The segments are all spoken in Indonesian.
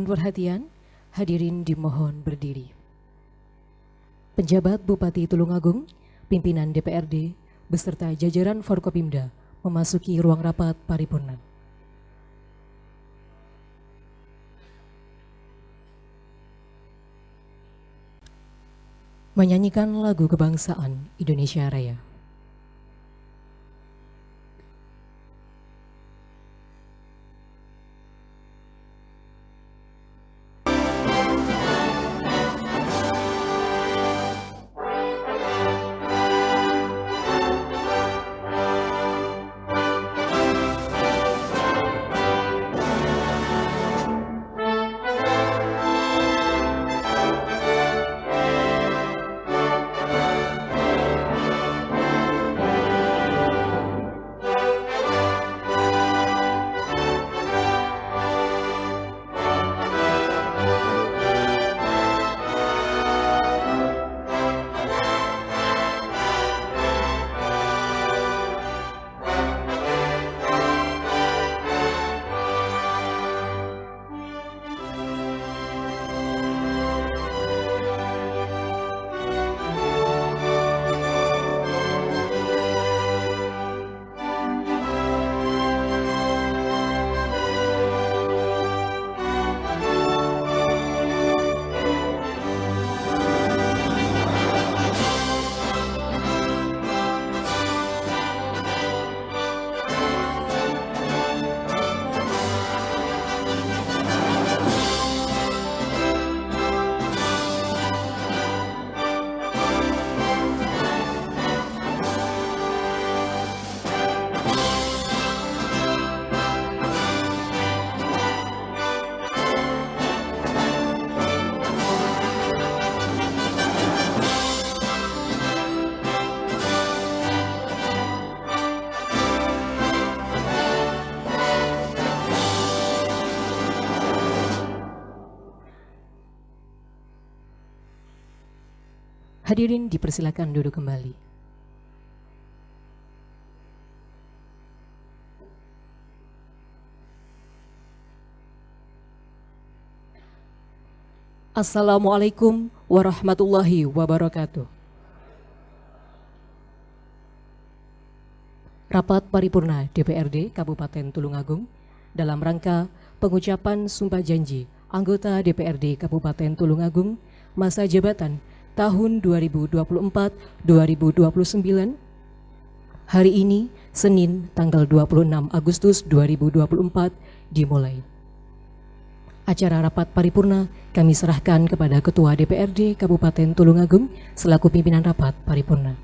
Mohon perhatian, hadirin dimohon berdiri. Penjabat Bupati Tulungagung, pimpinan DPRD, beserta jajaran Forkopimda memasuki ruang rapat paripurna. Menyanyikan lagu kebangsaan Indonesia Raya. Hadirin dipersilakan duduk kembali. Assalamualaikum warahmatullahi wabarakatuh. Rapat paripurna DPRD Kabupaten Tulungagung dalam rangka pengucapan sumpah janji anggota DPRD Kabupaten Tulungagung masa jabatan tahun 2024-2029 hari ini Senin tanggal 26 Agustus 2024 dimulai. Acara rapat paripurna kami serahkan kepada Ketua DPRD Kabupaten Tulungagung selaku pimpinan rapat paripurna.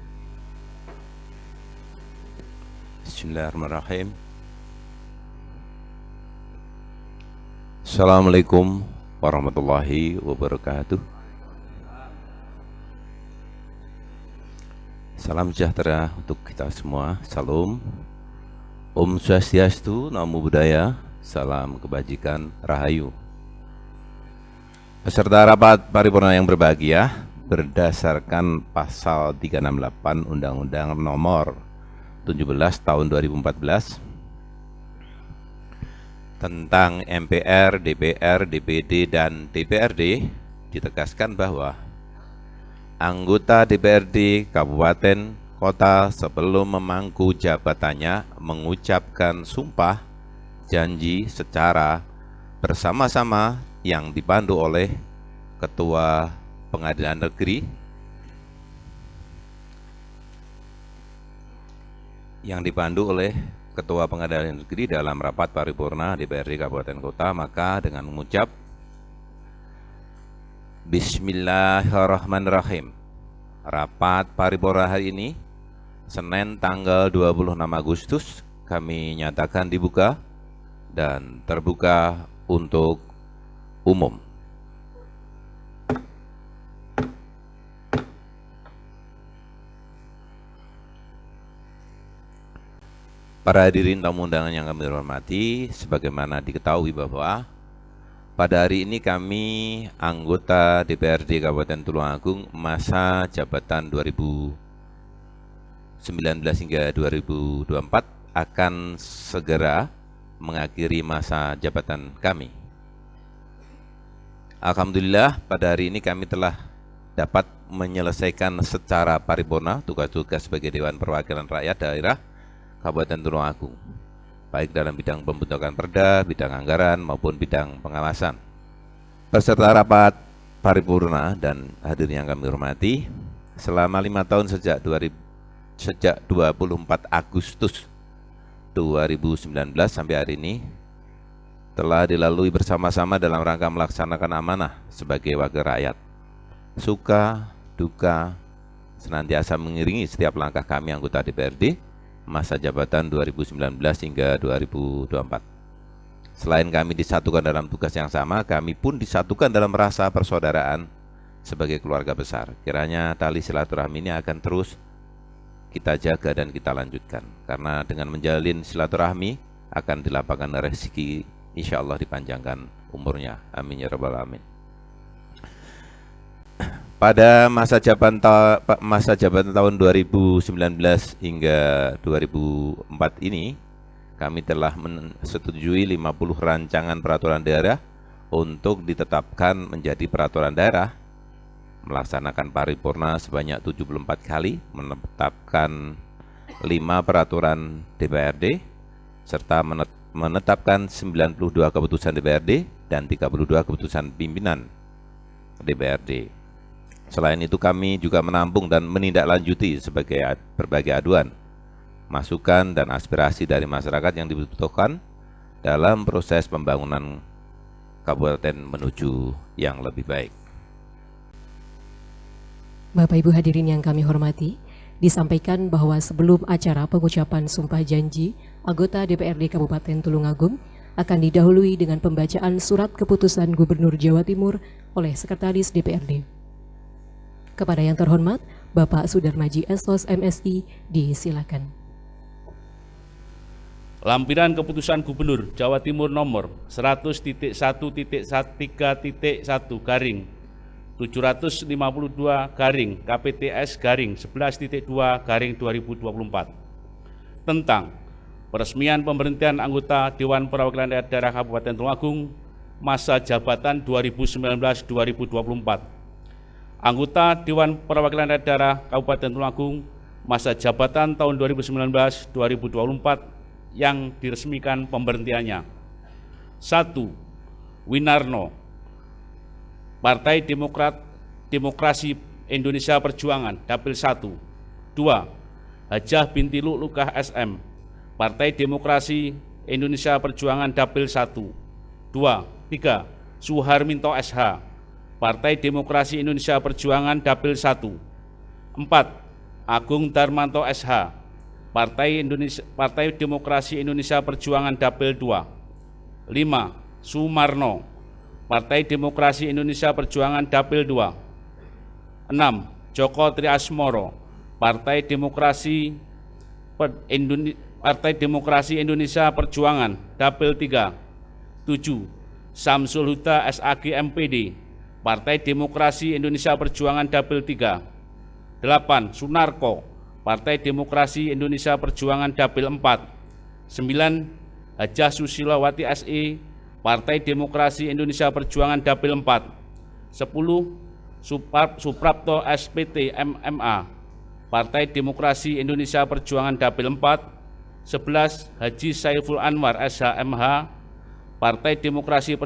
Bismillahirrahmanirrahim. Assalamualaikum warahmatullahi wabarakatuh. Salam sejahtera untuk kita semua. Salam. Om Swastiastu, Namo Buddhaya, salam kebajikan, Rahayu. Peserta rapat paripurna yang berbahagia, berdasarkan pasal 368 Undang-Undang Nomor 17 Tahun 2014 tentang MPR, DPR, DPD, dan DPRD, ditegaskan bahwa anggota DPRD Kabupaten Kota sebelum memangku jabatannya mengucapkan sumpah janji secara bersama-sama yang dipandu oleh Ketua Pengadilan Negeri dalam rapat paripurna DPRD Kabupaten Kota, maka dengan mengucap Bismillahirrahmanirrahim, rapat paripurna hari ini Senin tanggal 26 Agustus kami nyatakan dibuka dan terbuka untuk umum. Para hadirin tamu undangan yang kami hormati, sebagaimana diketahui bahwa pada hari ini kami anggota DPRD Kabupaten Tulungagung masa jabatan 2019 hingga 2024 akan segera mengakhiri masa jabatan kami. Alhamdulillah pada hari ini kami telah dapat menyelesaikan secara paripurna tugas-tugas sebagai Dewan Perwakilan Rakyat Daerah Kabupaten Tulungagung, baik dalam bidang pembentukan perda, bidang anggaran, maupun bidang pengawasan. Peserta rapat paripurna dan hadirin yang kami hormati, selama 5 tahun sejak 24 Agustus 2019 sampai hari ini telah dilalui bersama-sama dalam rangka melaksanakan amanah sebagai wakil rakyat. Suka, duka, senantiasa mengiringi setiap langkah kami anggota DPRD masa jabatan 2019 hingga 2024. Selain kami disatukan dalam tugas yang sama, kami pun disatukan dalam rasa persaudaraan sebagai keluarga besar. Kiranya tali silaturahmi ini akan terus kita jaga dan kita lanjutkan, karena dengan menjalin silaturahmi akan dilapangkan rezeki, insya Allah dipanjangkan umurnya. Amin ya rabbal alamin. Pada masa jabatan tahun 2019 hingga 2004 ini, kami telah menyetujui 50 rancangan peraturan daerah untuk ditetapkan menjadi peraturan daerah, melaksanakan paripurna sebanyak 74 kali, menetapkan 5 peraturan DPRD, serta menetapkan 92 keputusan DPRD dan 32 keputusan pimpinan DPRD. Selain itu kami juga menampung dan menindaklanjuti sebagai berbagai aduan, masukan dan aspirasi dari masyarakat yang dibutuhkan dalam proses pembangunan kabupaten menuju yang lebih baik. Bapak Ibu hadirin yang kami hormati, disampaikan bahwa sebelum acara pengucapan sumpah janji anggota DPRD Kabupaten Tulungagung akan didahului dengan pembacaan surat keputusan Gubernur Jawa Timur oleh Sekretaris DPRD. Kepada yang terhormat, Bapak Sudarmaji Sos MSI, disilakan. Lampiran Keputusan Gubernur Jawa Timur nomor 100.1.1.3.1/KPTS/11.2/2024 tentang peresmian pemberhentian anggota Dewan Perwakilan Daerah Kabupaten Tulungagung masa jabatan 2019-2024. Anggota Dewan Perwakilan Daerah Kabupaten Tulungagung masa jabatan tahun 2019-2024 yang diresmikan pemberhentiannya. 1. Winarno, Partai Demokrasi Indonesia Perjuangan, Dapil 1. 2. Hajah binti Lu'luqah SM, Partai Demokrasi Indonesia Perjuangan, Dapil 1. 2. 3. Suharminto SH, Partai Demokrasi Indonesia Perjuangan, Dapil 1. 4. Agung Darmanto SH, Partai Demokrasi Indonesia Perjuangan, Dapil 2. 5. Sumarno, Partai Demokrasi Indonesia Perjuangan, Dapil 2. 6. Joko Triasmoro, Partai Demokrasi Indonesia Perjuangan, Dapil 3. 7. Samsul Huda SAG MPD, Partai Demokrasi Indonesia Perjuangan, Dapil 3. 8. Sunarko, Partai Demokrasi Indonesia Perjuangan, Dapil 4. 9. Hajah Susilawati SE, Partai Demokrasi Indonesia Perjuangan, Dapil 4. 10. Suprapto SPT MMA, Partai Demokrasi Indonesia Perjuangan, Dapil 4. 11. Haji Saiful Anwar SHMH, Partai Demokrasi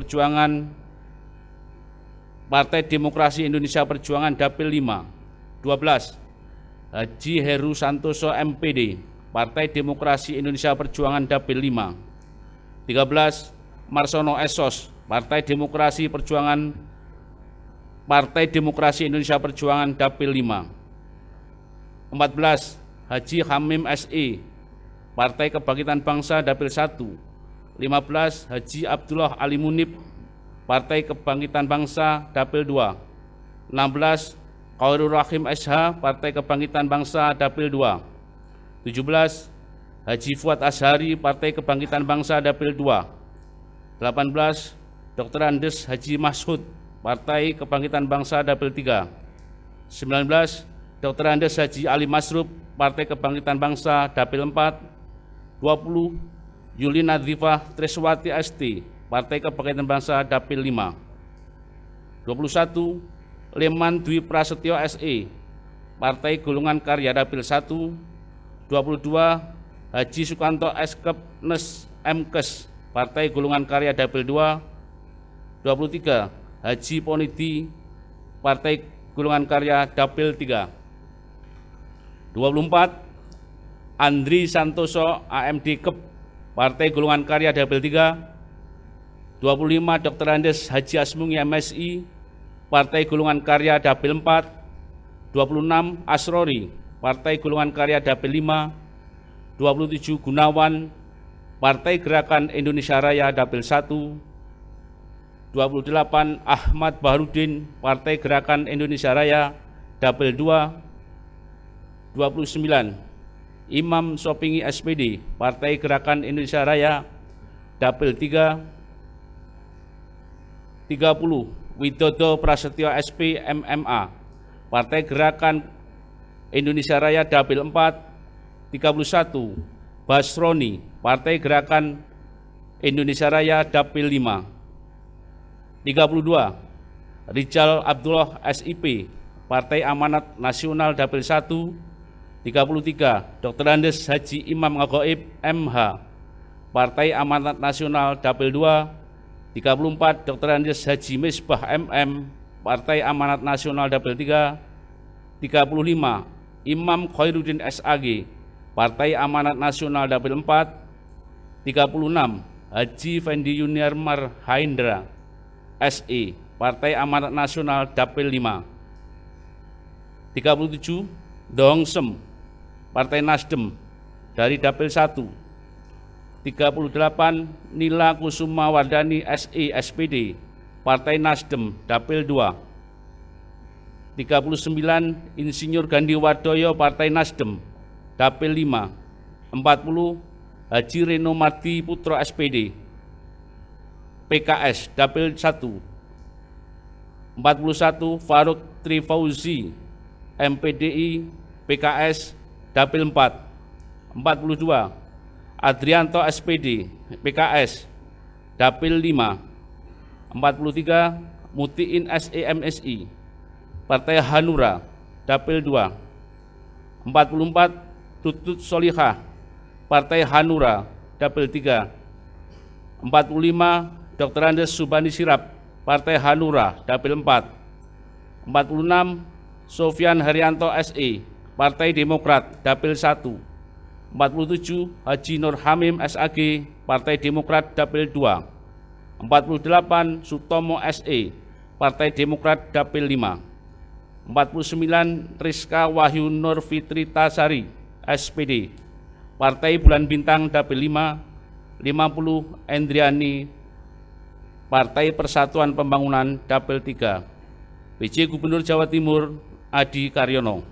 Indonesia Perjuangan, Dapil 5. 12. Haji Heru Santoso MPD, Partai Demokrasi Indonesia Perjuangan, Dapil 5. 13. Marsono Esos, Partai Demokrasi Indonesia Perjuangan, Dapil 5. 14. Haji Hamim SE, Partai Kebangkitan Bangsa, Dapil 1. 15. Haji Abdullah Ali Munib, Partai Kebangkitan Bangsa, Dapil 2. 16. Khairul Rahim SH, Partai Kebangkitan Bangsa, Dapil 2. 17. Haji Fuad Ashari, Partai Kebangkitan Bangsa, Dapil 2. 18. Dr. Andes Haji Masud, Partai Kebangkitan Bangsa, Dapil 3. 19. Dr. Andes Haji Ali Masrub, Partai Kebangkitan Bangsa, Dapil 4. 20. Yuli Nadhifah Treswati ST, Partai Kebangkitan Bangsa, Dapil 5. 21. Leman Dwi Prasetyo SE, Partai Golongan Karya Dapil 1. 22. Haji Sukanto Eskep Nes Mkes, Partai Golongan Karya Dapil 2. 23. Haji Ponidi, Partai Golongan Karya Dapil 3. 24. Andri Santoso AMD Kep, Partai Golongan Karya Dapil 3. 25. Dr. Andes Haji Asmungi MSI, Partai Golongan Karya Dapil 4. 26. Asrori, Partai Golongan Karya Dapil 5. 27. Gunawan, Partai Gerakan Indonesia Raya Dapil 1. 28. Ahmad Baharudin, Partai Gerakan Indonesia Raya Dapil 2. 29. Imam Sopingi SPD, Partai Gerakan Indonesia Raya Dapil 3. 30. Widodo Prasetyo SP MMA, Partai Gerakan Indonesia Raya Dapil 4. 31. Basroni, Partai Gerakan Indonesia Raya Dapil 5. 32. Rijal Abdullah SIP, Partai Amanat Nasional Dapil 1. 33. Dr. Andes Haji Imam Ngagoib MH, Partai Amanat Nasional Dapil 2. 34. Dr. Andes Haji Misbah MM, Partai Amanat Nasional Dapil 3. 35. Imam Khairuddin SAG, Partai Amanat Nasional Dapil 4. 36. Haji Fendi Yuniarmar Haindra SE, Partai Amanat Nasional Dapil 5. 37. Dongsem, Partai Nasdem dari Dapil 1. 38. Nila Kusuma Wardani SE SPD, Partai Nasdem Dapil 2. 39. Insinyur Gandhi Wardoyo, Partai Nasdem Dapil 5. 40. Haji Reno Mardi Putro SPD, PKS Dapil 1. 41. Faruk Trifauzi MPDI PKS Dapil 4. 42. Adrianto SPD PKS Dapil 5. 43. Mutiin SEMSI, Partai Hanura Dapil 2. 44. Tutut Solihah, Partai Hanura Dapil 3. 45. Dr. Andes Subandi Sirap, Partai Hanura Dapil 4. 46. Sofyan Haryanto SE, Partai Demokrat Dapil 1. 47. Haji Nur Hamim SAG, Partai Demokrat Dapil 2. 48. Sutomo SE, Partai Demokrat Dapil 5. 49. Rizka Wahyu Nur Fitritasari SPD, Partai Bulan Bintang Dapil 5. 50. Endriani, Partai Persatuan Pembangunan Dapil 3. PJ Gubernur Jawa Timur Adi Karyono.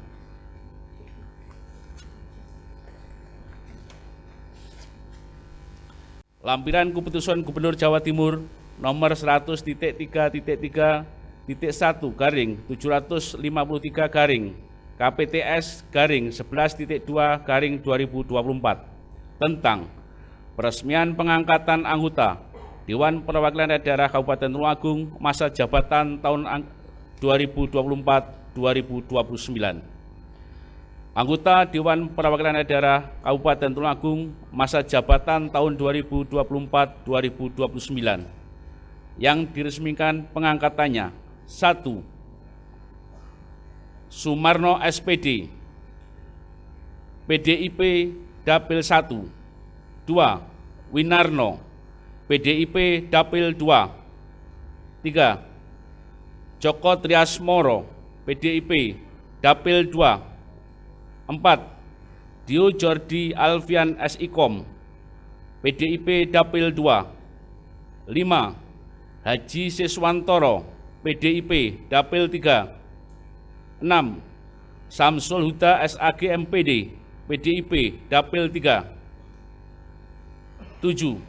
Lampiran Keputusan Gubernur Jawa Timur nomor 100.3.1/753 KPTS /11.2/2024 tentang peresmian pengangkatan anggota Dewan Perwakilan Daerah Kabupaten Tulungagung masa jabatan tahun 2024-2029. Anggota Dewan Perwakilan Daerah Kabupaten Tulungagung masa jabatan tahun 2024-2029 yang diresmikan pengangkatannya. 1. Sumarno SPD, PDIP Dapil 1. 2. Winarno, PDIP Dapil 2. 3. Joko Triasmoro, PDIP Dapil 2. 4. Dio Jordi Alfian SIKOM, PDIP Dapil 2. 5. Haji Siswantoro, PDIP Dapil 3. 6. Samsul Huda SAG MPD, PDIP Dapil 3. 7.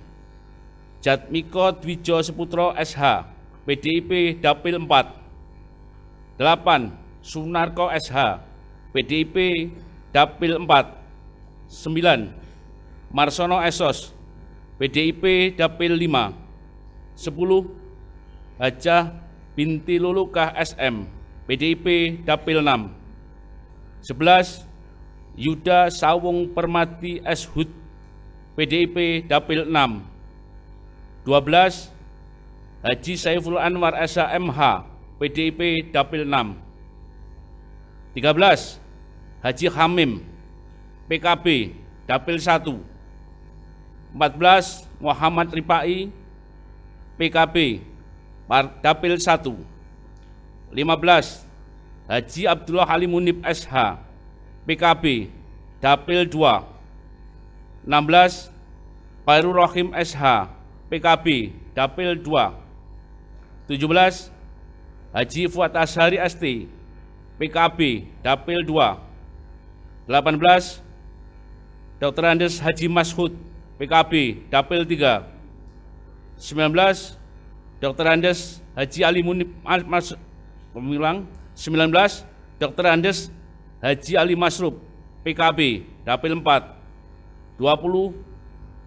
Jatmiko Dwijo Seputro SH, PDIP Dapil 4. 8. Sunarko SH, PDIP Dapil 4. 9. Marsono Esos, PDIP Dapil 5. 10. Hajah binti Lulukah SM, PDIP Dapil 6. 11. Yuda Sawung Permati S. Hud, PDIP Dapil 6. 12. Haji Saiful Anwar SHMH, PDIP Dapil 6. 13. Haji Hamim, PKB Dapil 1. 14. Muhammad Ripai, PKB Dapil 1. 15. Haji Abdullah Alimunib SH, PKB Dapil 2. 16. Khairul Rahim SH, PKB Dapil 2. 17. Haji Fuad Ashari ST, PKB Dapil 2. 18. Dr. Andes Haji Mashud, PKB Dapil 3. 19. Dr. Andes Haji Ali Munib 19. Dr. Andes Haji Ali Masrub, PKB Dapil 4. 20.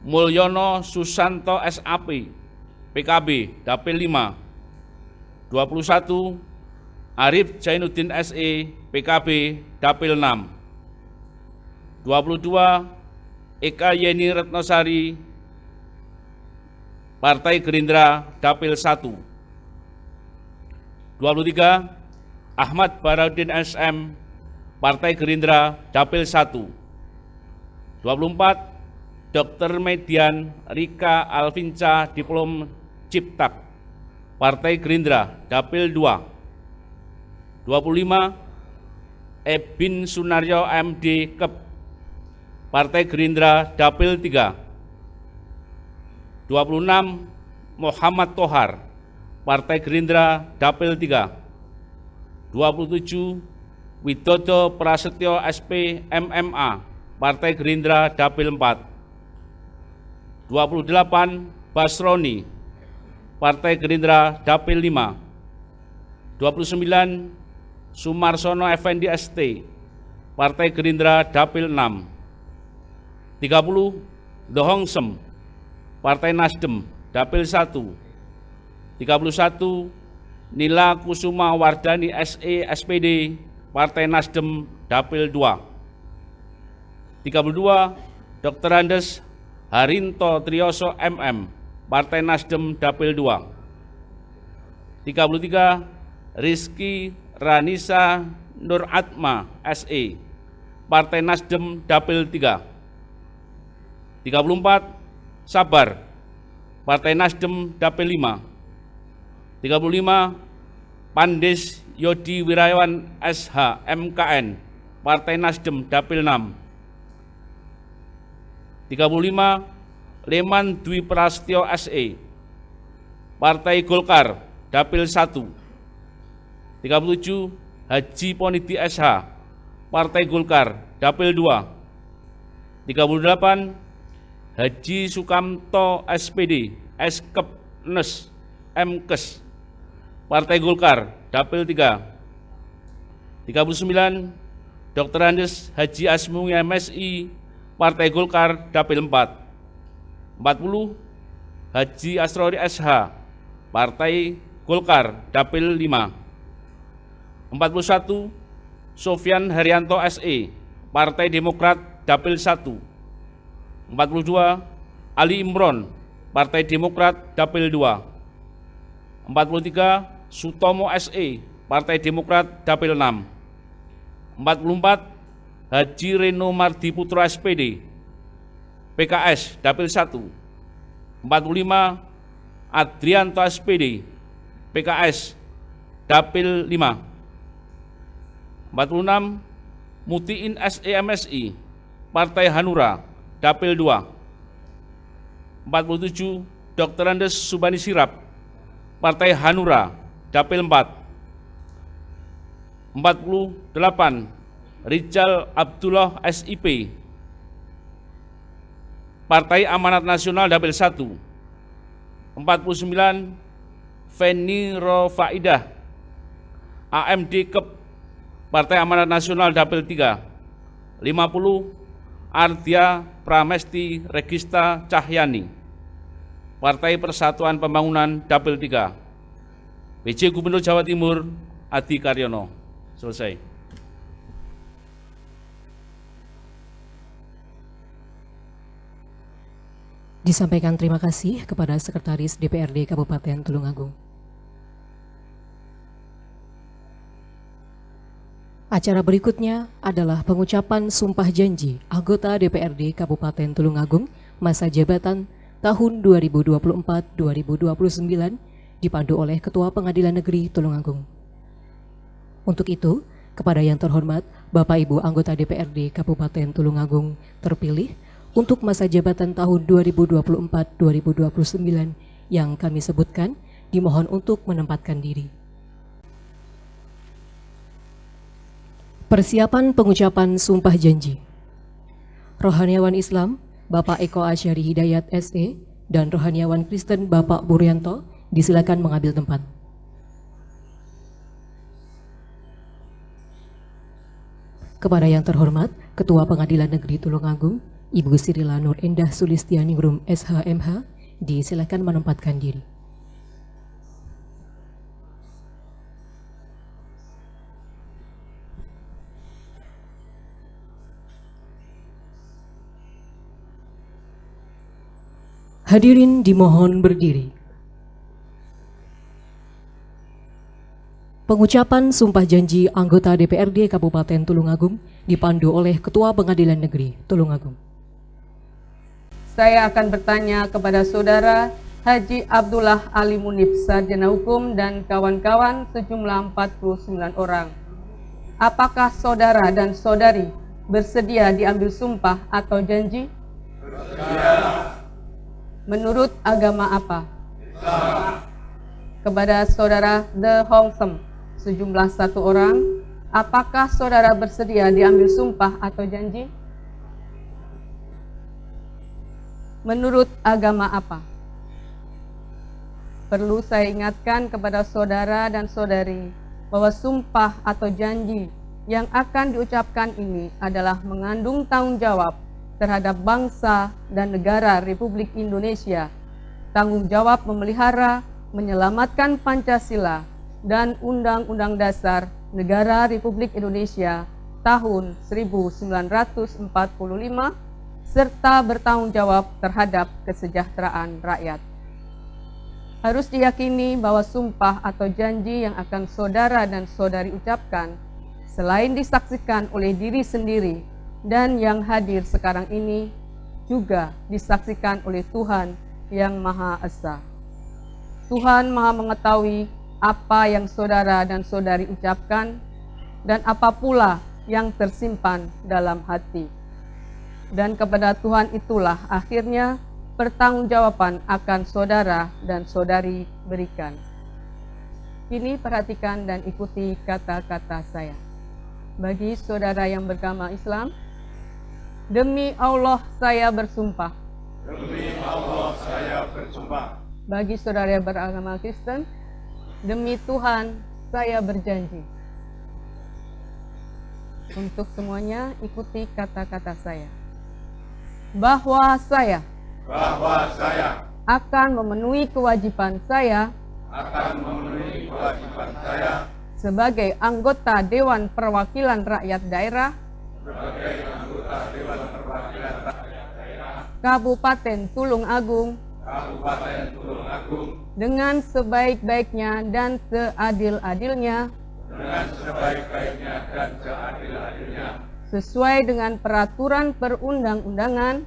Mulyono Susanto SAP, PKB Dapil 5. 21. Arif Jainuddin SE, PKB Dapil 6. 22. Eka Yeni Retnosari, Partai Gerindra Dapil 1. 23. Ahmad Baradin SM, Partai Gerindra Dapil 1. 24. Dr. Median Rika Alvinca Diplom Ciptak, Partai Gerindra Dapil 2. 25. Ebin Sunaryo MD Kep, Partai Gerindra Dapil 3. 26. Muhammad Tohar, Partai Gerindra Dapil 3. 27. Widodo Prasetyo SP MMA, Partai Gerindra Dapil 4. 28. Basroni, Partai Gerindra Dapil 5. 29. Sumarsono Effendi ST, Partai Gerindra Dapil 6. 30. Dohongsem, Partai Nasdem Dapil 1. 31. Nila Kusuma Wardani SE SPD, Partai Nasdem Dapil 2. 32. Dr. Andes Harinto Trioso MM, Partai Nasdem Dapil 2. 33. Rizky Ranisa Nur Atma SE, Partai Nasdem Dapil 3. 34. Sabar, Partai Nasdem Dapil 5. 35. Pandes Yodi Wirawan SH MKN, Partai Nasdem Dapil 6. 35. Leman Dwi Prastyo SE, Partai Golkar Dapil 1. 37. Haji Ponidi SH, Partai Golkar Dapil 2. 38. Haji Sukamto SPD Eskepnes MKes, Partai Golkar Dapil 3. 39. Dr. Andes Haji Asmung MSI, Partai Golkar Dapil 4. 40. Haji Asrori SH, Partai Golkar Dapil 5. 41. Sofyan Haryanto SE, Partai Demokrat Dapil 1. 42. Ali Imron, Partai Demokrat Dapil 2. 43. Sutomo SE, Partai Demokrat Dapil 6. 44. Haji Reno Mardi Putra SPD, PKS Dapil 1. 45. Adrianto SPD, PKS Dapil 5. 46. Mutiin SEMSI, Partai Hanura Dapil 2. 47. Dr. Andes Subani Sirap, Partai Hanura Dapil 4. 48. Rijal Abdullah SIP, Partai Amanat Nasional Dapil 1. 49. Feni Rofaidah AMD Kep, Partai Amanat Nasional Dapil 3. 50. Ardia Pramesti Regista Cahyani, Partai Persatuan Pembangunan Dapil 3. PJ Gubernur Jawa Timur Adi Karyono. Selesai. Disampaikan terima kasih kepada Sekretaris DPRD Kabupaten Tulungagung. Acara berikutnya adalah pengucapan sumpah janji anggota DPRD Kabupaten Tulungagung masa jabatan tahun 2024-2029 dipandu oleh Ketua Pengadilan Negeri Tulungagung. Untuk itu, kepada yang terhormat Bapak Ibu anggota DPRD Kabupaten Tulungagung terpilih untuk masa jabatan tahun 2024-2029 yang kami sebutkan, dimohon untuk menempatkan diri. Persiapan pengucapan sumpah janji. Rohaniawan Islam Bapak Eko Asyari Hidayat SE dan Rohaniawan Kristen Bapak Buryanto disilakan mengambil tempat. Kepada yang terhormat Ketua Pengadilan Negeri Tulungagung Ibu Sirila Nur Endah Sulistianingrum SHMH disilakan menempatkan diri. Hadirin dimohon berdiri. Pengucapan sumpah janji anggota DPRD Kabupaten Tulungagung dipandu oleh Ketua Pengadilan Negeri Tulungagung. Saya akan bertanya kepada Saudara Haji Abdullah Ali Munib, Sarjana Hukum dan kawan-kawan sejumlah 49 orang. Apakah saudara dan saudari bersedia diambil sumpah atau janji? Bersedia. Menurut agama apa? Islam. Kepada Saudara The Hong Sem, sejumlah 1 orang, apakah saudara bersedia diambil sumpah atau janji? Menurut agama apa? Perlu saya ingatkan kepada saudara dan saudari bahwa sumpah atau janji yang akan diucapkan ini adalah mengandung tanggung jawab terhadap bangsa dan negara Republik Indonesia, tanggung jawab memelihara, menyelamatkan Pancasila dan Undang-Undang Dasar Negara Republik Indonesia tahun 1945, serta bertanggung jawab terhadap kesejahteraan rakyat. Harus diyakini bahwa sumpah atau janji yang akan saudara dan saudari ucapkan, selain disaksikan oleh diri sendiri dan yang hadir sekarang ini, juga disaksikan oleh Tuhan yang Maha Esa. Tuhan Maha mengetahui apa yang saudara dan saudari ucapkan dan apa pula yang tersimpan dalam hati. Dan kepada Tuhan itulah akhirnya pertanggungjawaban akan saudara dan saudari berikan. Kini perhatikan dan ikuti kata-kata saya. Bagi saudara yang beragama Islam, demi Allah saya bersumpah. Demi Allah saya bersumpah. Bagi saudara yang beragama Kristen, demi Tuhan saya berjanji. Untuk semuanya ikuti kata-kata saya. Bahwa saya akan memenuhi kewajiban saya sebagai anggota Dewan Perwakilan Rakyat Daerah Kabupaten Tulungagung dengan sebaik-baiknya dan seadil-adilnya sesuai dengan peraturan perundang-undangan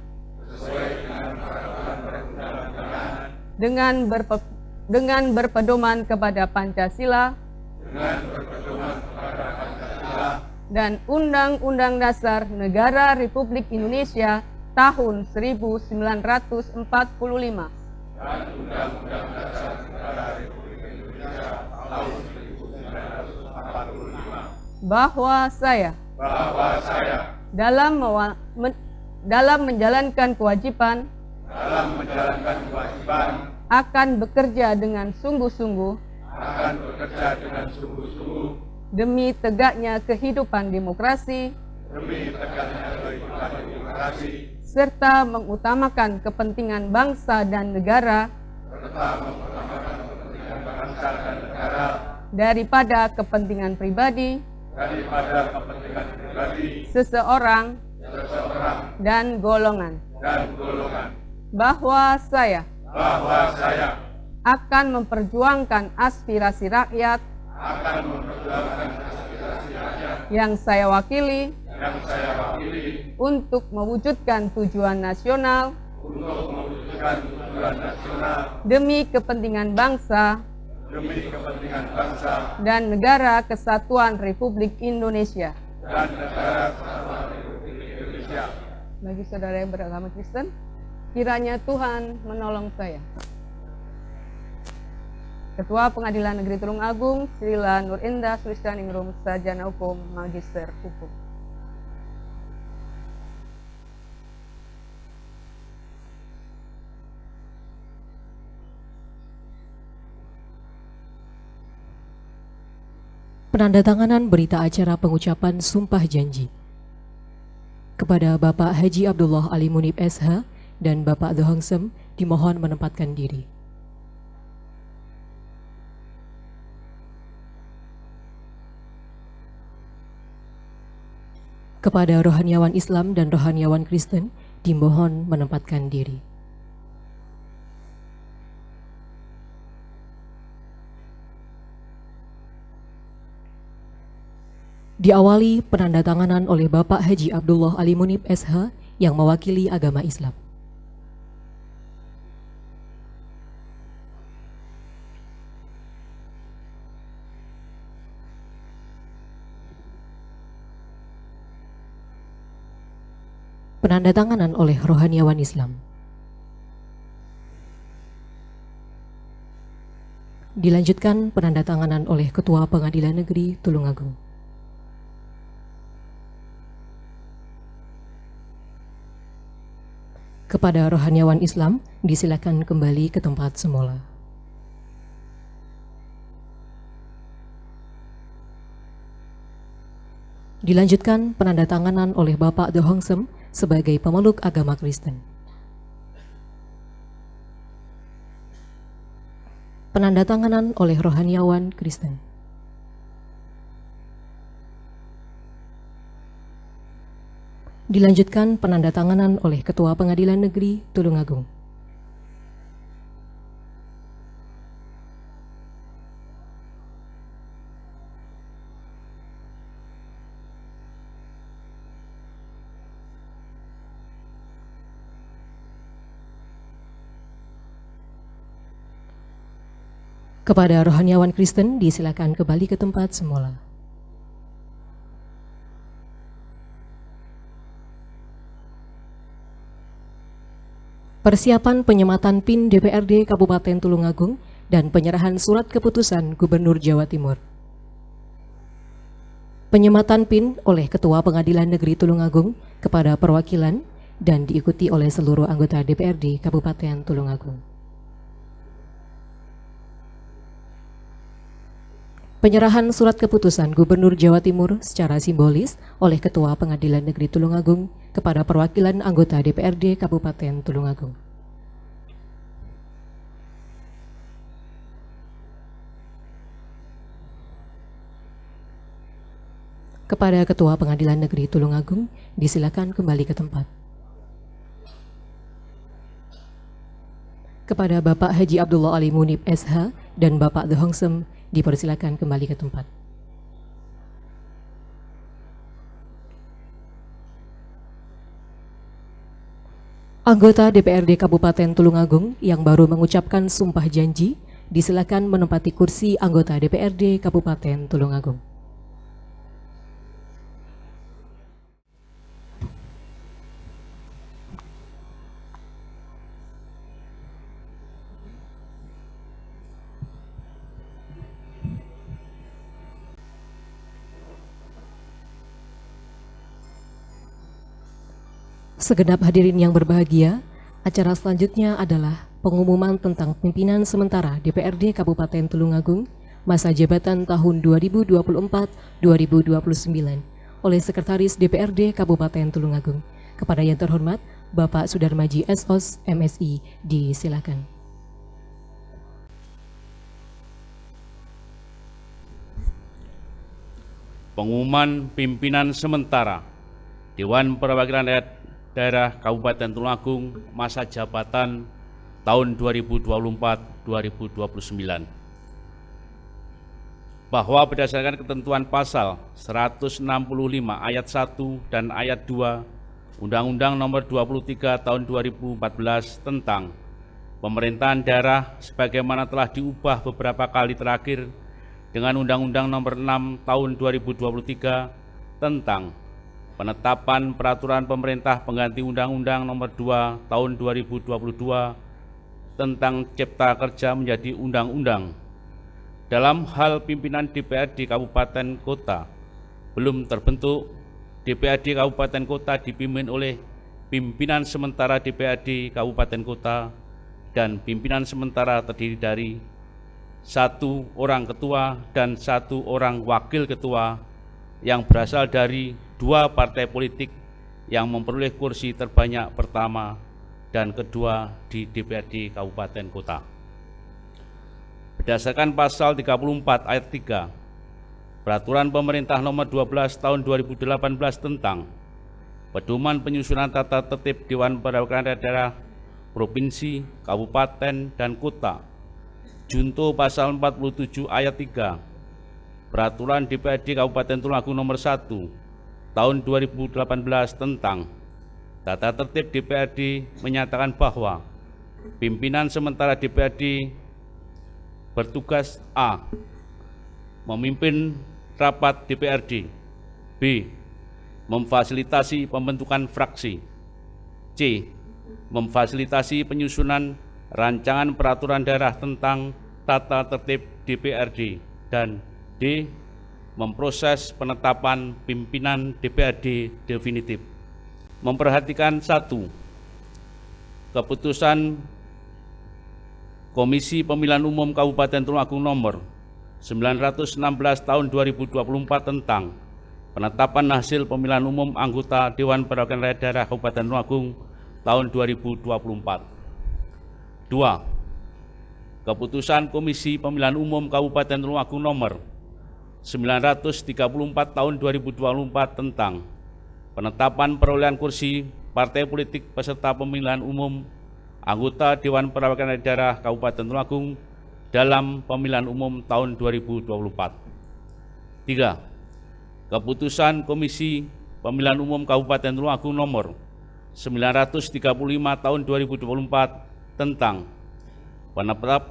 dengan berpedoman kepada Pancasila dan Undang-Undang Dasar Negara Republik Indonesia tahun 1945. Bahwa saya dalam menjalankan kewajiban akan bekerja dengan sungguh-sungguh demi tegaknya kehidupan demokrasi serta mengutamakan kepentingan bangsa dan negara daripada kepentingan pribadi seseorang dan golongan, bahwa saya akan memperjuangkan aspirasi rakyat yang saya wakili untuk mewujudkan tujuan nasional demi kepentingan bangsa dan negara kesatuan Republik Indonesia. Bagi saudara yang beragama Kristen, kiranya Tuhan menolong saya. Ketua Pengadilan Negeri Tulungagung, Srila Nur Indah Sulistianingrum, Sarjana Hukum, Magister Hukum. Penandatanganan berita acara pengucapan Sumpah Janji kepada Bapak Haji Abdullah Ali Munib SH dan Bapak The Hongsem dimohon menempatkan diri. Kepada rohaniawan Islam dan rohaniawan Kristen dimohon menempatkan diri. Diawali penandatanganan oleh Bapak Haji Abdullah Ali Munib SH yang mewakili agama Islam. Penandatanganan oleh rohaniawan Islam. Dilanjutkan penandatanganan oleh Ketua Pengadilan Negeri Tulungagung. Kepada rohaniawan Islam, disilakan kembali ke tempat semula. Dilanjutkan penandatanganan oleh Bapak The Hongsem sebagai pemeluk agama Kristen. Penandatanganan oleh rohaniawan Kristen. Dilanjutkan penandatanganan oleh Ketua Pengadilan Negeri Tulungagung. Kepada rohaniawan Kristen disilakan kembali ke tempat semula. Persiapan penyematan PIN DPRD Kabupaten Tulungagung dan penyerahan surat keputusan Gubernur Jawa Timur. Penyematan PIN oleh Ketua Pengadilan Negeri Tulungagung kepada perwakilan dan diikuti oleh seluruh anggota DPRD Kabupaten Tulungagung. Penyerahan surat keputusan Gubernur Jawa Timur secara simbolis oleh Ketua Pengadilan Negeri Tulungagung kepada perwakilan anggota DPRD Kabupaten Tulungagung. Kepada Ketua Pengadilan Negeri Tulungagung, disilakan kembali ke tempat. Kepada Bapak Haji Abdullah Ali Munib SH dan Bapak The Hongsem, dipersilakan kembali ke tempat. Anggota DPRD Kabupaten Tulungagung yang baru mengucapkan sumpah janji, disilakan menempati kursi anggota DPRD Kabupaten Tulungagung. Segenap hadirin yang berbahagia, acara selanjutnya adalah pengumuman tentang pimpinan sementara DPRD Kabupaten Tulungagung masa jabatan tahun 2024-2029 oleh Sekretaris DPRD Kabupaten Tulungagung. Kepada yang terhormat, Bapak Sudarmaji SOS MSI, disilakan. pengumuman pimpinan sementara Dewan Perwakilan Rakyat Daerah Kabupaten Tulungagung masa jabatan tahun 2024-2029. Bahwa berdasarkan ketentuan pasal 165 ayat 1 dan ayat 2 Undang-Undang Nomor 23 Tahun 2014 tentang Pemerintahan Daerah sebagaimana telah diubah beberapa kali terakhir dengan Undang-Undang Nomor 6 Tahun 2023 tentang penetapan peraturan pemerintah pengganti Undang-Undang Nomor 2 Tahun 2022 tentang Cipta Kerja menjadi undang-undang. Dalam hal pimpinan DPRD Kabupaten Kota belum terbentuk, DPRD Kabupaten Kota dipimpin oleh pimpinan sementara DPRD Kabupaten Kota dan pimpinan sementara terdiri dari 1 orang ketua dan 1 orang wakil ketua yang berasal dari 2 partai politik yang memperoleh kursi terbanyak pertama dan kedua di DPRD Kabupaten Kota. Berdasarkan pasal 34 ayat 3 Peraturan Pemerintah Nomor 12 Tahun 2018 tentang Pedoman Penyusunan Tata Tertib Dewan Perwakilan Daerah Provinsi, Kabupaten, dan Kota, Junto Pasal 47 ayat 3 Peraturan DPRD Kabupaten Tulungagung Nomor 1 Tahun 2018 tentang Tata Tertib DPRD menyatakan bahwa pimpinan sementara DPRD bertugas A. Memimpin rapat DPRD. B. Memfasilitasi pembentukan fraksi. C. Memfasilitasi penyusunan rancangan peraturan daerah tentang tata tertib DPRD. Dan D. Memproses penetapan pimpinan DPRD definitif. Memperhatikan 1. Keputusan Komisi Pemilihan Umum Kabupaten Tulungagung Nomor 916 Tahun 2024 tentang penetapan hasil pemilihan umum anggota Dewan Perwakilan Rakyat Daerah Kabupaten Tulungagung tahun 2024. 2. Keputusan Komisi Pemilihan Umum Kabupaten Tulungagung Nomor 934 Tahun 2024 tentang penetapan perolehan kursi partai politik peserta pemilihan umum anggota Dewan Perwakilan Rakyat Daerah Kabupaten Tulungagung dalam pemilihan umum tahun 2024. 3. Keputusan Komisi Pemilihan Umum Kabupaten Tulungagung Nomor 935 Tahun 2024 tentang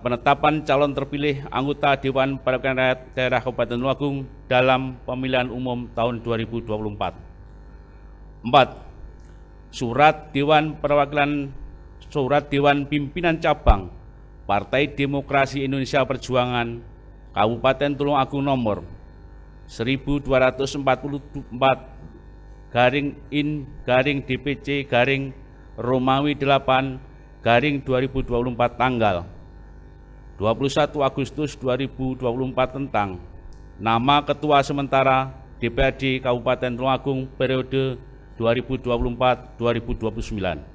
penetapan calon terpilih anggota Dewan Perwakilan Rakyat Daerah Kabupaten Tulungagung dalam pemilihan umum tahun 2024. 4. Surat Dewan Pimpinan Cabang Partai Demokrasi Indonesia Perjuangan Kabupaten Tulungagung Nomor 1244/IN/DPC/Romawi 8/2024 tanggal 21 Agustus 2024 tentang nama Ketua Sementara DPRD Kabupaten Tulungagung periode 2024-2029.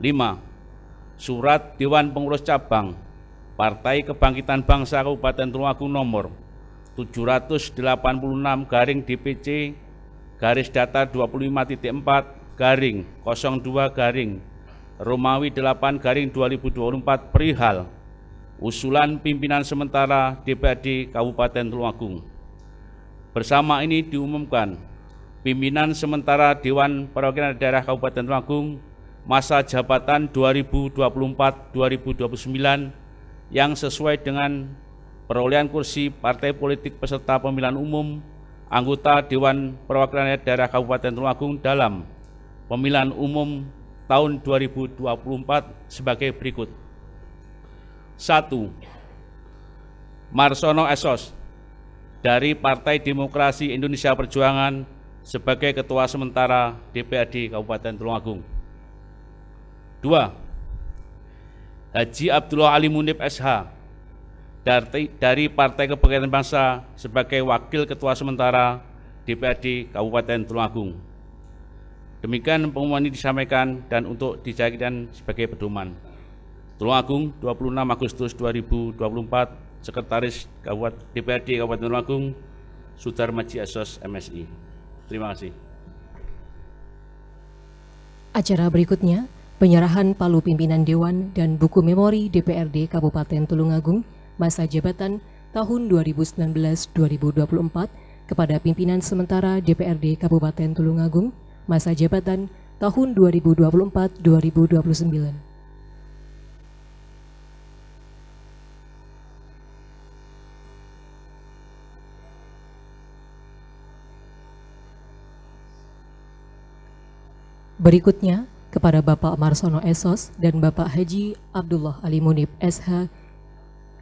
5. Surat Dewan Pengurus Cabang Partai Kebangkitan Bangsa Kabupaten Tulungagung Nomor 785-DPC/25.4/02-Romawi 8/2024 perihal usulan pimpinan sementara DPRD Kabupaten Tulungagung. Bersama ini diumumkan pimpinan sementara Dewan Perwakilan Daerah Kabupaten Tulungagung masa jabatan 2024-2029 yang sesuai dengan perolehan kursi partai politik peserta pemilihan umum anggota Dewan Perwakilan Daerah Kabupaten Tulungagung dalam pemilihan umum tahun 2024 sebagai berikut. 1. Marsono Esos dari Partai Demokrasi Indonesia Perjuangan sebagai Ketua Sementara DPRD Kabupaten Tulungagung. 2. Haji Abdullah Alimunib SH dari Partai Kebangkitan Bangsa sebagai Wakil Ketua Sementara DPRD Kabupaten Tulungagung. Demikian pengumuman ini disampaikan dan untuk dijadikan sebagai pedoman. Tulungagung, 26 Agustus 2024, Sekretaris DPRD Kabupaten Tulungagung, Sudarmaji Esos MSI. Terima kasih. Acara berikutnya, penyerahan palu pimpinan Dewan dan buku memori DPRD Kabupaten Tulungagung masa jabatan tahun 2019-2024 kepada pimpinan sementara DPRD Kabupaten Tulungagung masa jabatan tahun 2024-2029. Berikutnya, kepada Bapak Marsono Esos dan Bapak Haji Abdullah Ali Munib SH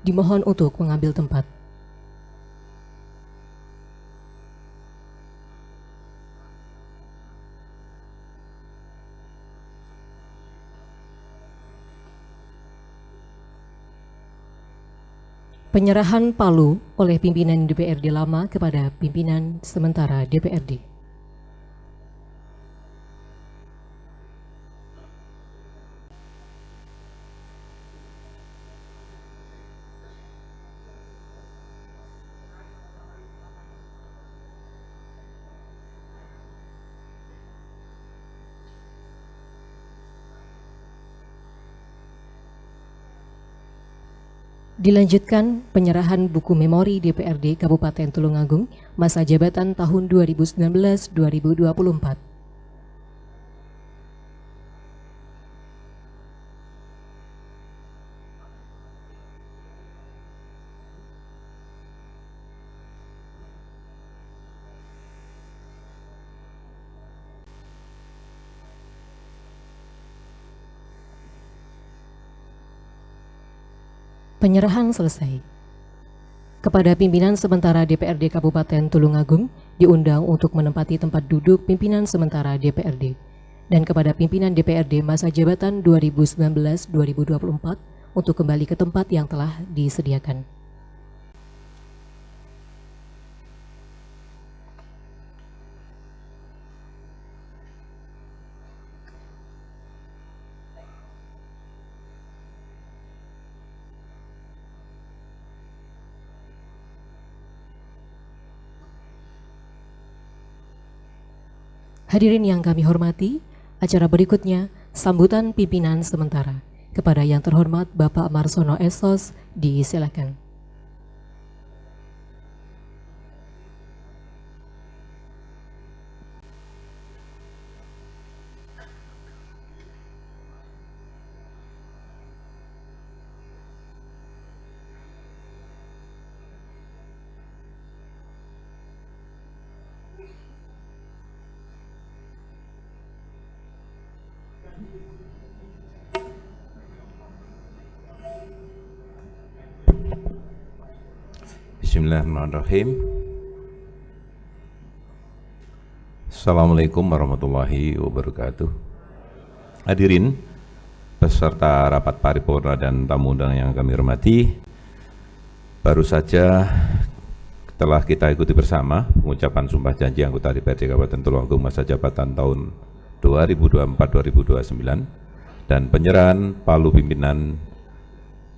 dimohon untuk mengambil tempat. Penyerahan palu oleh pimpinan DPRD lama kepada pimpinan sementara DPRD. Dilanjutkan penyerahan buku memori DPRD Kabupaten Tulungagung masa jabatan tahun 2019-2024. Penyerahan selesai. Kepada pimpinan sementara DPRD Kabupaten Tulungagung diundang untuk menempati tempat duduk pimpinan sementara DPRD. Dan kepada pimpinan DPRD masa jabatan 2019-2024 untuk kembali ke tempat yang telah disediakan. Hadirin yang kami hormati, acara berikutnya sambutan pimpinan sementara. Kepada yang terhormat Bapak Marsono Esos, disilakan. Bismillahirrahmanirrahim. Assalamualaikum warahmatullahi wabarakatuh. Hadirin peserta rapat paripurna dan tamu undangan yang kami hormati, baru saja telah kita ikuti bersama pengucapan sumpah janji anggota DPRD Kabupaten Tulungagung masa jabatan tahun 2024-2029 dan penyerahan palu pimpinan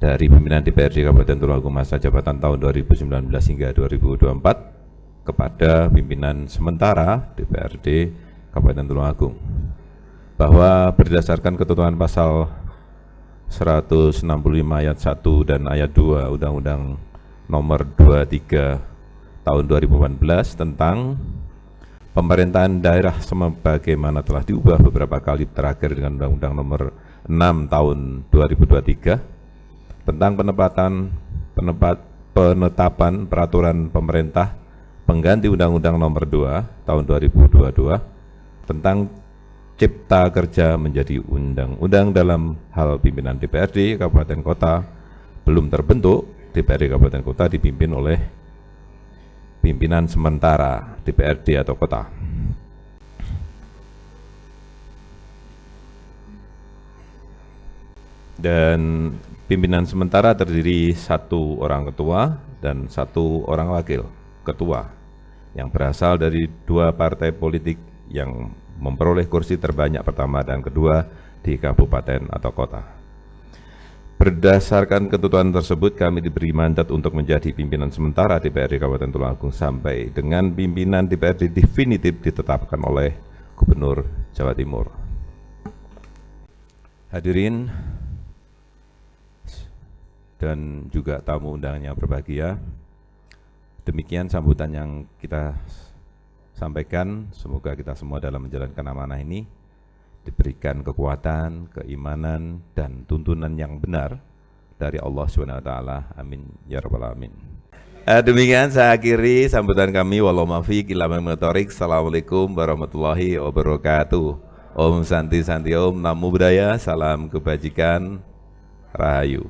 dari pimpinan DPRD Kabupaten Tulungagung masa jabatan tahun 2019 hingga 2024 kepada pimpinan sementara DPRD Kabupaten Tulungagung, bahwa berdasarkan ketentuan pasal 165 ayat 1 dan ayat 2 Undang-Undang Nomor 23 tahun 2018 tentang pemerintahan daerah sebagaimana telah diubah beberapa kali terakhir dengan Undang-Undang Nomor 6 tahun 2023 tentang penetapan peraturan pemerintah pengganti Undang-Undang Nomor 2 tahun 2022 tentang Cipta Kerja menjadi undang-undang dalam hal pimpinan DPRD Kabupaten Kota belum terbentuk. DPRD Kabupaten Kota dipimpin oleh pimpinan sementara DPRD atau kota. Dan pimpinan sementara terdiri 1 orang ketua dan 1 orang wakil ketua yang berasal dari 2 partai politik yang memperoleh kursi terbanyak pertama dan kedua di kabupaten atau kota. Berdasarkan ketentuan tersebut, kami diberi mandat untuk menjadi pimpinan sementara DPRD Kabupaten Tulungagung sampai dengan pimpinan DPRD definitif ditetapkan oleh Gubernur Jawa Timur. Hadirin dan juga tamu undangan yang berbahagia, demikian sambutan yang kita sampaikan. Semoga kita semua dalam menjalankan amanah ini diberikan kekuatan, keimanan, dan tuntunan yang benar dari Allah SWT. Amin ya rabbal alamin. Demikian saya akhiri sambutan kami. Wallahu muwaffiq ila aqwamit. Assalamualaikum warahmatullahi wabarakatuh. Om Santi Santi Om, Namo Buddhaya, salam kebajikan, Rahayu.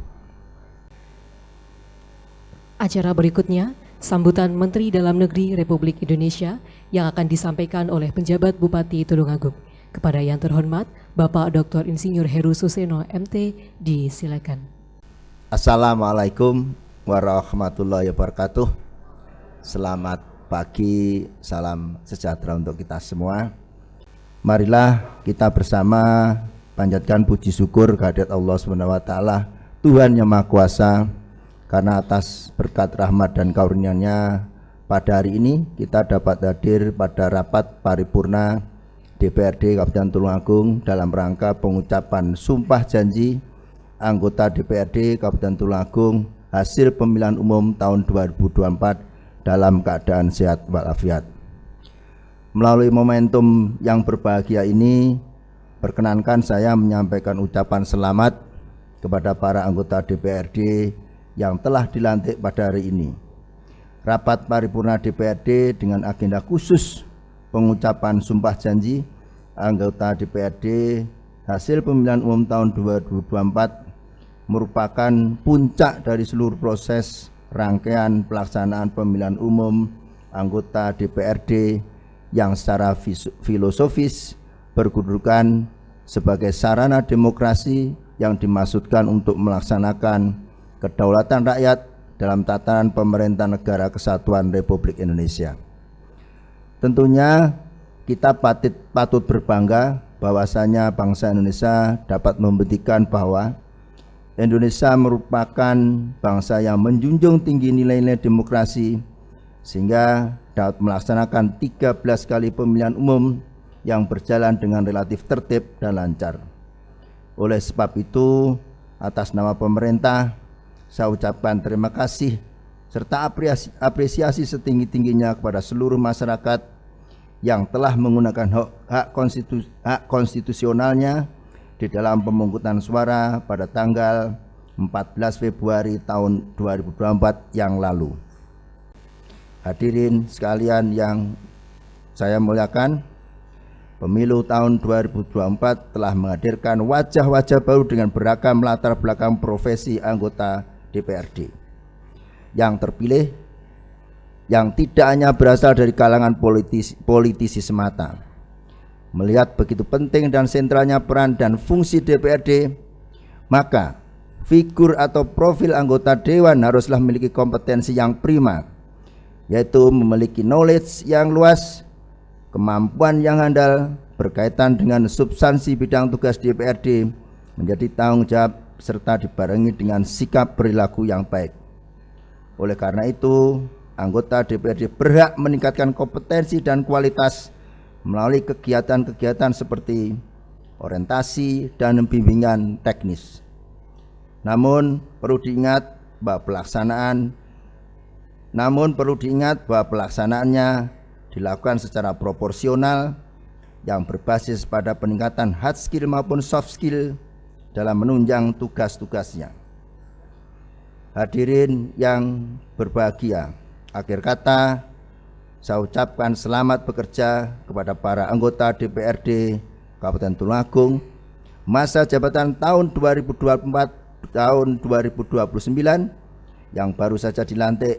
Acara berikutnya, sambutan Menteri Dalam Negeri Republik Indonesia yang akan disampaikan oleh penjabat Bupati Tulungagung. Kepada yang terhormat, Bapak Dr. Insinyur Heru Suseno MT, disilakan. Assalamualaikum warahmatullahi wabarakatuh. Selamat pagi, salam sejahtera untuk kita semua. Marilah kita bersama panjatkan puji syukur kehadirat Allah SWT, Tuhan yang Maha Kuasa, karena atas berkat rahmat dan karunia-Nya pada hari ini kita dapat hadir pada rapat paripurna DPRD Kabupaten Tulungagung dalam rangka pengucapan sumpah janji anggota DPRD Kabupaten Tulungagung hasil pemilihan umum tahun 2024 dalam keadaan sehat walafiat. Melalui momentum yang berbahagia ini, perkenankan saya menyampaikan ucapan selamat kepada para anggota DPRD yang telah dilantik pada hari ini. Rapat paripurna DPRD dengan agenda khusus pengucapan sumpah janji anggota DPRD hasil pemilihan umum tahun 2024 merupakan puncak dari seluruh proses rangkaian pelaksanaan pemilihan umum anggota DPRD yang secara filosofis berkedudukan sebagai sarana demokrasi yang dimaksudkan untuk melaksanakan kedaulatan rakyat dalam tatanan pemerintah negara kesatuan Republik Indonesia. Tentunya kita patut berbangga bahwasanya bangsa Indonesia dapat membuktikan bahwa Indonesia merupakan bangsa yang menjunjung tinggi nilai-nilai demokrasi sehingga dapat melaksanakan 13 kali pemilihan umum yang berjalan dengan relatif tertib dan lancar. Oleh sebab itu, atas nama pemerintah, saya ucapkan terima kasih serta apresiasi setinggi-tingginya kepada seluruh masyarakat yang telah menggunakan hak konstitusionalnya di dalam pemungutan suara pada tanggal 14 Februari tahun 2024 yang lalu. Hadirin sekalian yang saya muliakan, pemilu tahun 2024 telah menghadirkan wajah-wajah baru dengan beragam latar belakang profesi anggota DPRD yang terpilih, yang tidak hanya berasal dari kalangan politisi semata. Melihat begitu penting dan sentralnya peran dan fungsi DPRD, maka figur atau profil anggota dewan haruslah memiliki kompetensi yang prima, yaitu memiliki knowledge yang luas, kemampuan yang handal berkaitan dengan substansi bidang tugas DPRD menjadi tanggung jawab serta dibarengi dengan sikap perilaku yang baik. Oleh karena itu, anggota DPRD berhak meningkatkan kompetensi dan kualitas melalui kegiatan-kegiatan seperti orientasi dan bimbingan teknis. Namun perlu diingat bahwa pelaksanaannya dilakukan secara proporsional yang berbasis pada peningkatan hard skill maupun soft skill dalam menunjang tugas-tugasnya. Hadirin yang berbahagia, akhir kata saya ucapkan selamat bekerja kepada para anggota DPRD Kabupaten Tulungagung masa jabatan tahun 2024 tahun 2029 yang baru saja dilantik.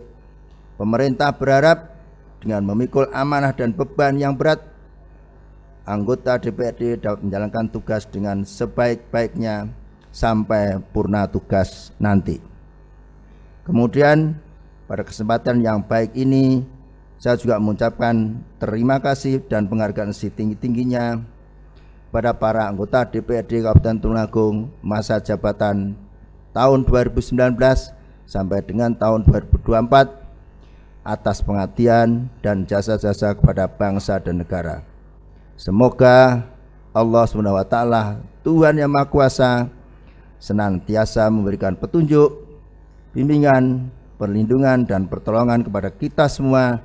Pemerintah berharap dengan memikul amanah dan beban yang berat, anggota DPRD dapat menjalankan tugas dengan sebaik-baiknya sampai purna tugas nanti. Kemudian pada kesempatan yang baik ini, saya juga mengucapkan terima kasih dan penghargaan setinggi-tingginya pada para anggota DPRD Kabupaten Tulungagung masa jabatan tahun 2019 sampai dengan tahun 2024 atas pengabdian dan jasa-jasa kepada bangsa dan negara. Semoga Allah SWT, Tuhan Yang Maha Kuasa, senantiasa memberikan petunjuk, bimbingan, perlindungan dan pertolongan kepada kita semua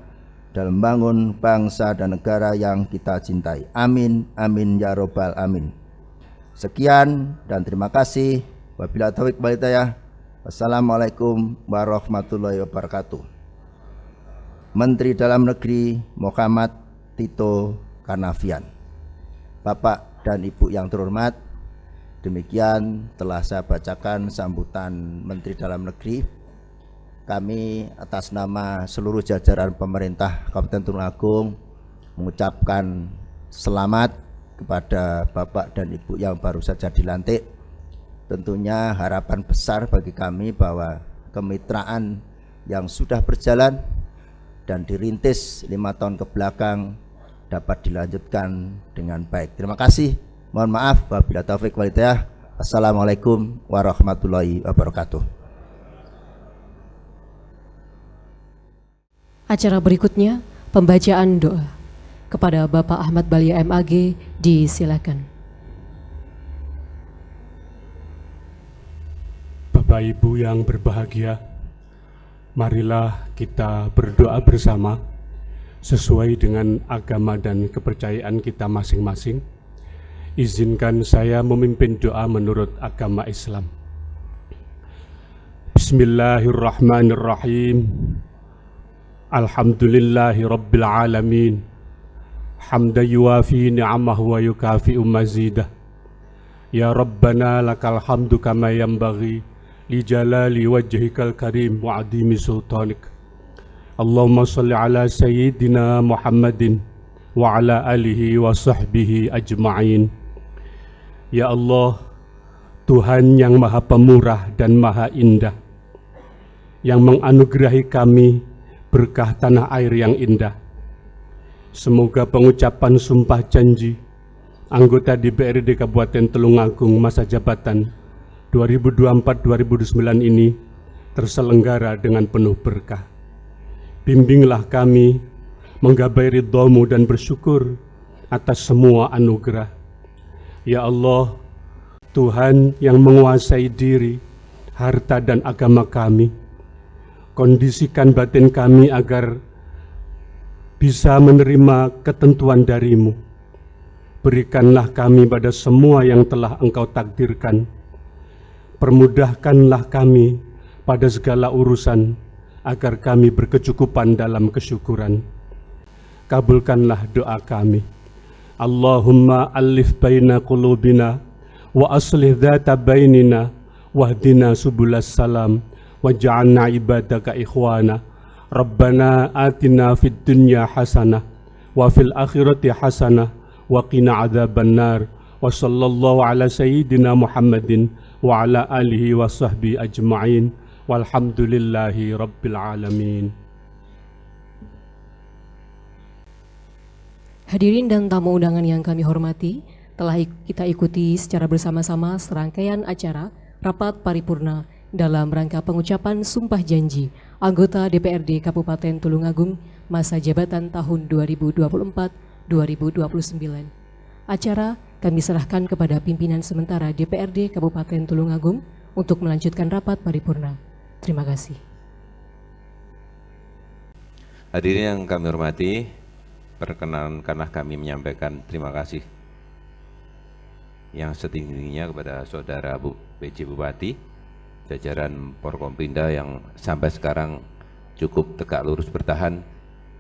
dalam membangun bangsa dan negara yang kita cintai. Amin, amin ya robbal amin. Sekian dan terima kasih. Wabillahi taufiq wal hidayah. Wassalamualaikum warahmatullahi wabarakatuh. Menteri Dalam Negeri Muhammad Tito Karnavian. Bapak dan Ibu yang terhormat, demikian telah saya bacakan sambutan Menteri Dalam Negeri. Kami atas nama seluruh jajaran pemerintah Kabupaten Tulungagung mengucapkan selamat kepada Bapak dan Ibu yang baru saja dilantik. Tentunya harapan besar bagi kami bahwa kemitraan yang sudah berjalan dan dirintis 5 tahun ke belakang dapat dilanjutkan dengan baik. Terima kasih. Mohon maaf. Wabillahi taufiq wal hidayah. Assalamualaikum warahmatullahi wabarakatuh. Acara berikutnya pembacaan doa. Kepada Bapak Ahmad Balia MAG disilakan. Bapak Ibu yang berbahagia, marilah kita berdoa bersama sesuai dengan agama dan kepercayaan kita masing-masing. Izinkan saya memimpin doa menurut agama Islam. Bismillahirrahmanirrahim. Alhamdulillahi Rabbil Alamin. Hamda yuwafi ni'amahu wa yukafi'u mazidah. Ya Rabbana lakal hamdu kama yanbaghi li jalali wajhikal karim wa adimi sultanik. Allahumma salli ala sayyidina Muhammadin wa ala alihi wa sahbihi ajma'in. Ya Allah, Tuhan yang maha pemurah dan maha indah, yang menganugerahi kami berkah tanah air yang indah. Semoga pengucapan sumpah janji anggota DPRD Kabupaten Tulungagung masa jabatan 2024-2029 ini terselenggara dengan penuh berkah. Bimbinglah kami menggapai ridha-Mu dan bersyukur atas semua anugerah. Ya Allah, Tuhan yang menguasai diri, harta dan agama kami, kondisikan batin kami agar bisa menerima ketentuan dari-Mu. Berikanlah kami pada semua yang telah Engkau takdirkan. Permudahkanlah kami pada segala urusan agar kami berkecukupan dalam kesyukuran. Kabulkanlah doa kami. Allahumma alif baina qulubina wa aslih dhata bainina wahdina subulas salam waj'alna ibadaka ikhwana. Rabbana atina fid dunya hasanah wa fil akhirati hasanah wa qina adzabannar. Wa sallallahu ala sayyidina Muhammadin wa ala alihi wa sahbihi ajma'in walhamdulillahi rabbil alamin. Hadirin dan tamu undangan yang kami hormati, telah kita ikuti secara bersama-sama serangkaian acara rapat paripurna dalam rangka pengucapan sumpah janji anggota DPRD Kabupaten Tulungagung masa jabatan tahun 2024-2029. Acara kami serahkan kepada pimpinan sementara DPRD Kabupaten Tulungagung untuk melanjutkan rapat paripurna. Terima kasih. Hadirin yang kami hormati, perkenankanlah kami menyampaikan terima kasih yang setinggi-tingginya kepada Saudara PJ Bupati, jajaran Forkompinda yang sampai sekarang cukup tegak lurus bertahan.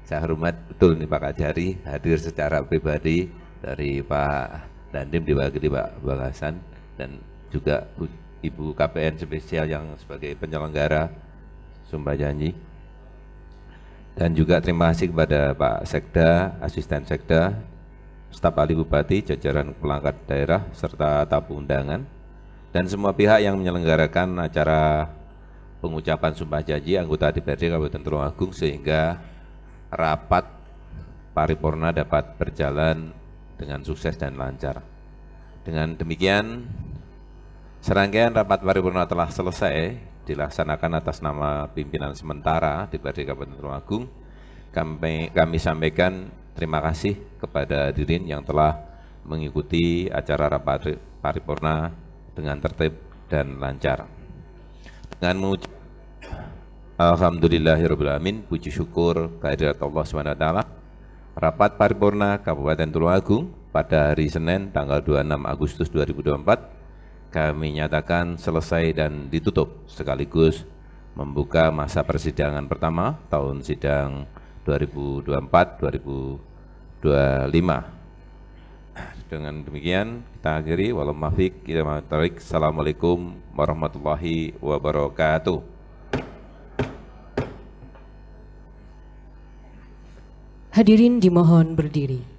Saya hormat betul nih Pak Kajari, hadir secara pribadi dari Pak Dandim diwakili Pak Bagasan dan juga Ibu KPN spesial yang sebagai penyelenggara sumpah janji. Dan juga terima kasih kepada Pak Sekda, Asisten Sekda, staf ahli Bupati, jajaran pelangkat daerah, serta tamu undangan, dan semua pihak yang menyelenggarakan acara pengucapan sumpah janji anggota DPRD Kabupaten Tulungagung sehingga rapat paripurna dapat berjalan dengan sukses dan lancar. Dengan demikian, Serangkaian rapat paripurna telah selesai dilaksanakan atas nama pimpinan sementara DPRD Kabupaten Tulungagung. Kami sampaikan terima kasih kepada hadirin yang telah mengikuti acara rapat paripurna dengan tertib dan lancar. Dengan mengucap alhamdulillahirrahmanirrahim, puji syukur kehadirat Allah SWT, rapat paripurna Kabupaten Tulungagung pada hari Senin tanggal 26 Agustus 2024 kami nyatakan selesai dan ditutup, sekaligus membuka masa persidangan pertama tahun sidang 2024-2025. Dengan demikian kita akhiri. Assalamualaikum warahmatullahi wabarakatuh. Hadirin dimohon berdiri.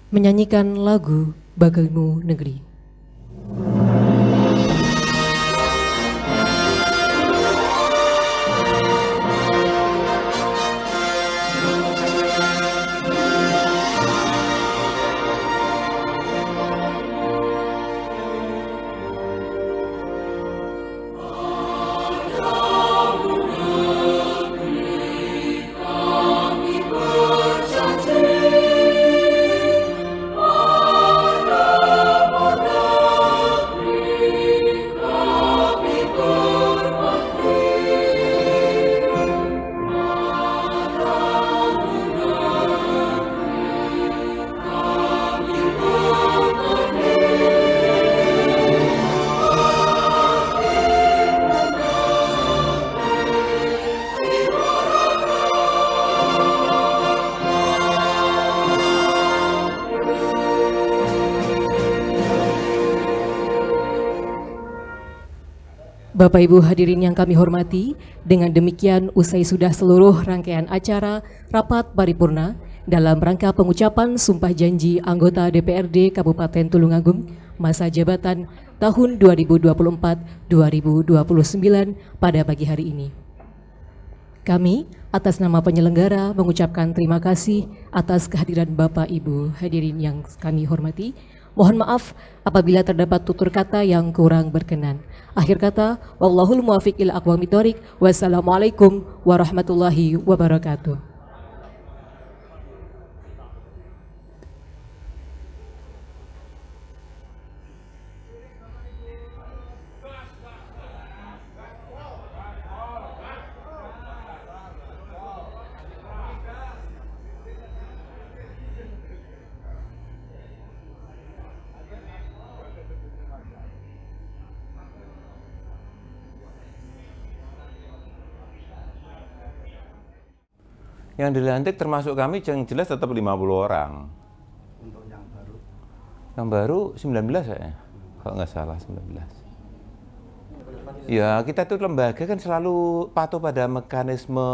Menyanyikan lagu Bagaimu Negeri. Bapak Ibu hadirin yang kami hormati, dengan demikian usai sudah seluruh rangkaian acara rapat paripurna dalam rangka pengucapan sumpah janji anggota DPRD Kabupaten Tulungagung masa jabatan tahun 2024-2029 pada pagi hari ini. Kami atas nama penyelenggara mengucapkan terima kasih atas kehadiran Bapak Ibu hadirin yang kami hormati. Mohon maaf apabila terdapat tutur kata yang kurang berkenan. Akhir kata, wallahul muwaffiq ila aqwamit thoriq. Wassalamualaikum warahmatullahi wabarakatuh. Yang dilantik termasuk kami yang jelas tetap 50 orang. Untuk yang baru? Yang baru 19 ya, kalau nggak salah 19. Ya kita tuh lembaga kan selalu patuh pada mekanisme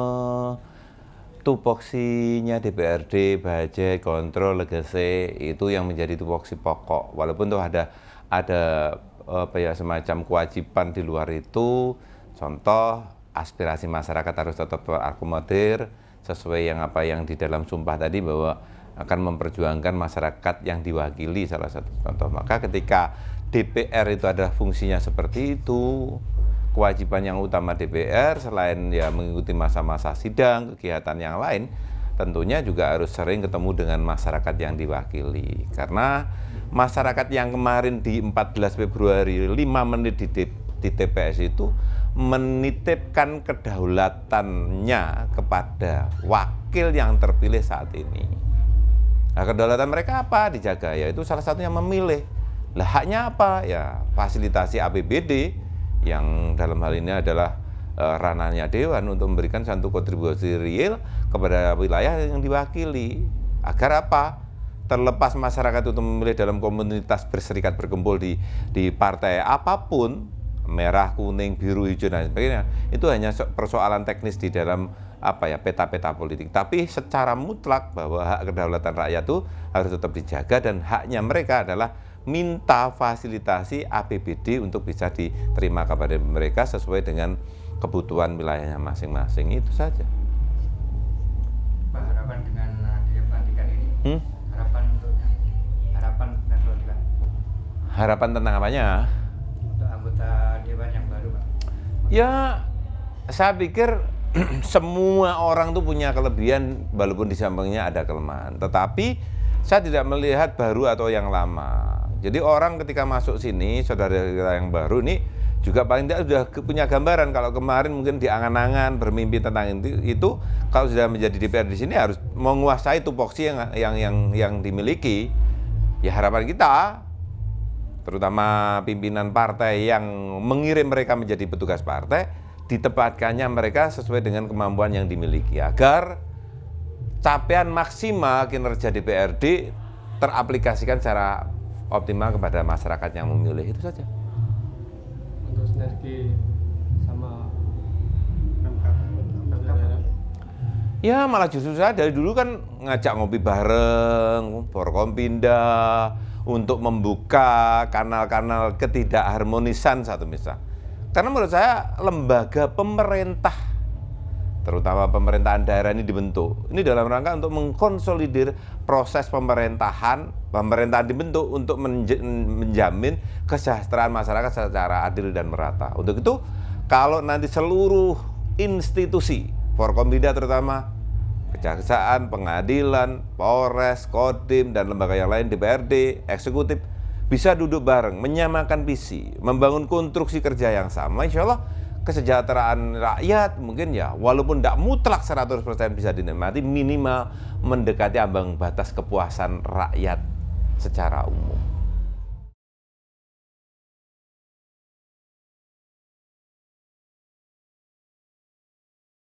tupoksinya DPRD, budget, kontrol, legasi, itu yang menjadi tupoksi pokok. Walaupun tuh ada apa ya, semacam kewajiban di luar itu, contoh aspirasi masyarakat harus tetap terakomodir sesuai yang di dalam sumpah tadi, bahwa akan memperjuangkan masyarakat yang diwakili, salah satu contoh. Maka ketika DPR itu adalah fungsinya seperti itu, kewajiban yang utama DPR selain ya mengikuti masa-masa sidang, kegiatan yang lain, tentunya juga harus sering ketemu dengan masyarakat yang diwakili. Karena masyarakat yang kemarin di 14 Februari 5 menit di TPS itu menitipkan kedaulatannya kepada wakil yang terpilih saat ini. Nah, kedaulatan mereka apa? Dijaga, yaitu salah satunya memilih. Lah haknya apa? Ya fasilitasi APBD yang dalam hal ini adalah ranahnya Dewan untuk memberikan satu kontribusi real kepada wilayah yang diwakili. Agar apa? Terlepas masyarakat itu memilih dalam komunitas berserikat berkumpul di partai apapun, merah, kuning, biru, hijau dan sebagainya, itu hanya persoalan teknis di dalam peta-peta politik. Tapi secara mutlak bahwa hak kedaulatan rakyat itu harus tetap dijaga, dan haknya mereka adalah minta fasilitasi APBD untuk bisa diterima kepada mereka sesuai dengan kebutuhan wilayahnya masing-masing. Itu saja. Pak, harapan dengan adanya pelantikan ini, harapan untuknya, harapan dan Harapan tentang apanya? Untuk anggota dewan yang baru, Pak. Ya, saya pikir semua orang tuh punya kelebihan walaupun di sampingnya ada kelemahan. Tetapi saya tidak melihat baru atau yang lama. Jadi orang ketika masuk sini, saudara kita yang baru ini juga paling tidak sudah punya gambaran. Kalau kemarin mungkin diangan-angan bermimpi tentang itu kalau sudah menjadi DPR di sini harus menguasai tupoksi yang dimiliki. Ya harapan kita, terutama pimpinan partai yang mengirim mereka menjadi petugas partai, ditempatkannya mereka sesuai dengan kemampuan yang dimiliki agar capaian maksimal kinerja DPRD teraplikasikan secara optimal kepada masyarakat yang memilih. Itu saja. Untuk sinergi sama Ya malah justru saya dari dulu kan ngajak ngopi bareng, Forkompinda, untuk membuka kanal-kanal ketidakharmonisan satu misal. Karena menurut saya lembaga pemerintah, terutama pemerintahan daerah ini dibentuk. Ini dalam rangka untuk mengkonsolidir proses pemerintahan dibentuk untuk menjamin kesejahteraan masyarakat secara adil dan merata. Untuk itu, kalau nanti seluruh institusi, Forkompinda terutama, kejaksaan, pengadilan, Polres, Kodim, dan lembaga yang lain, DPRD, eksekutif, bisa duduk bareng, menyamakan visi, membangun konstruksi kerja yang sama, insya Allah kesejahteraan rakyat mungkin ya walaupun tidak mutlak 100% bisa dinikmati, minimal mendekati ambang batas kepuasan rakyat secara umum.